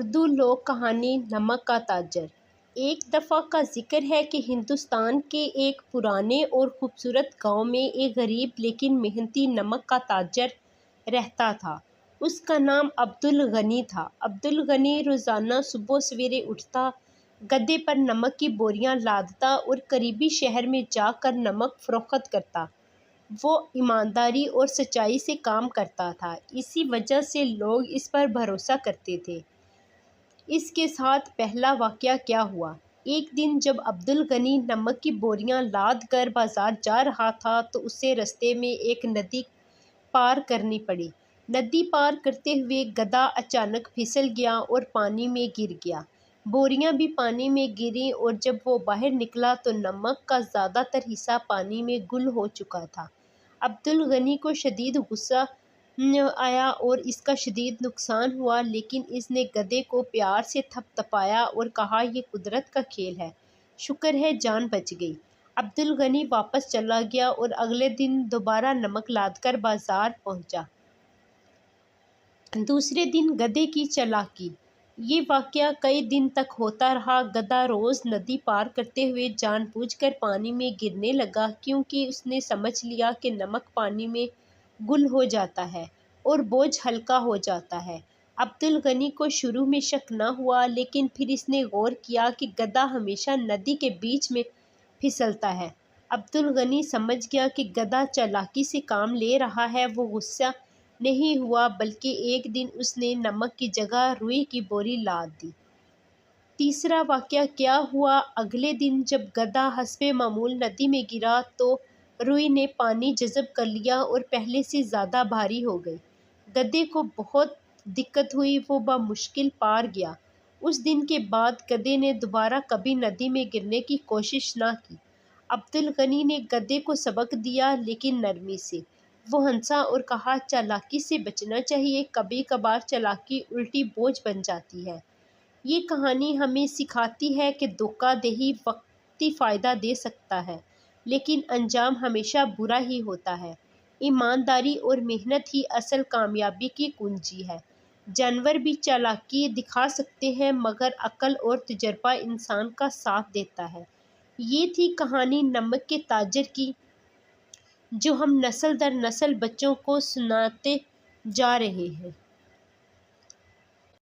اردو لوک کہانی نمک کا تاجر۔ ایک دفعہ کا ذکر ہے کہ ہندوستان کے ایک پرانے اور خوبصورت گاؤں میں ایک غریب لیکن محنتی نمک کا تاجر رہتا تھا۔ اس کا نام عبدالغنی تھا۔ عبدالغنی روزانہ صبح سویرے اٹھتا، گدھے پر نمک کی بوریاں لادتا اور قریبی شہر میں جا کر نمک فروخت کرتا۔ وہ ایمانداری اور سچائی سے کام کرتا تھا، اسی وجہ سے لوگ اس پر بھروسہ کرتے تھے۔ اس کے ساتھ پہلا واقعہ کیا ہوا؟ ایک دن جب عبدالغنی نمک کی بوریاں لاد کر بازار جا رہا تھا تو اسے رستے میں ایک ندی پار کرنی پڑی۔ ندی پار کرتے ہوئے گدھا اچانک پھسل گیا اور پانی میں گر گیا۔ بوریاں بھی پانی میں گریں اور جب وہ باہر نکلا تو نمک کا زیادہ تر حصہ پانی میں غل ہو چکا تھا۔ عبدالغنی کو شدید غصہ آیا اور اس کا شدید نقصان ہوا، لیکن اس نے گدھے کو پیار سے تھپ تھپایا اور کہا، یہ قدرت کا کھیل ہے، شکر ہے جان بچ گئی۔ عبدالغنی واپس چلا گیا اور اگلے دن دوبارہ نمک لاد کر بازار پہنچا۔ دوسرے دن گدھے کی چالاکی۔ یہ واقعہ کئی دن تک ہوتا رہا۔ گدھا روز ندی پار کرتے ہوئے جان بوجھ کر پانی میں گرنے لگا، کیونکہ اس نے سمجھ لیا کہ نمک پانی میں غل ہو جاتا ہے اور بوجھ ہلکا ہو جاتا ہے۔ عبدالغنی کو شروع میں شک نہ ہوا، لیکن پھر اس نے غور کیا کہ گدھا ہمیشہ ندی کے بیچ میں پھسلتا ہے۔ عبدالغنی سمجھ گیا کہ گدھا چالاکی سے کام لے رہا ہے۔ وہ غصہ نہیں ہوا، بلکہ ایک دن اس نے نمک کی جگہ روئی کی بوری لاد دی۔ تیسرا واقعہ کیا ہوا؟ اگلے دن جب گدھا حسب معمول ندی میں گرا تو روئی نے پانی جذب کر لیا اور پہلے سے زیادہ بھاری ہو گئی۔ گدھے کو بہت دقت ہوئی، وہ بمشکل پار گیا۔ اس دن کے بعد گدھے نے دوبارہ کبھی ندی میں گرنے کی کوشش نہ کی۔ عبدالغنی نے گدھے کو سبق دیا، لیکن نرمی سے۔ وہ ہنسا اور کہا، چالاکی سے بچنا چاہیے، کبھی کبھار چالاکی الٹی بوجھ بن جاتی ہے۔ یہ کہانی ہمیں سکھاتی ہے کہ دھوکہ دہی وقتی فائدہ دے سکتا ہے، لیکن انجام ہمیشہ برا ہی ہوتا ہے۔ ایمانداری اور محنت ہی اصل کامیابی کی کنجی ہے۔ جانور بھی چالاکی دکھا سکتے ہیں، مگر عقل اور تجربہ انسان کا ساتھ دیتا ہے۔ یہ تھی کہانی نمک کے تاجر کی، جو ہم نسل در نسل بچوں کو سناتے جا رہے ہیں۔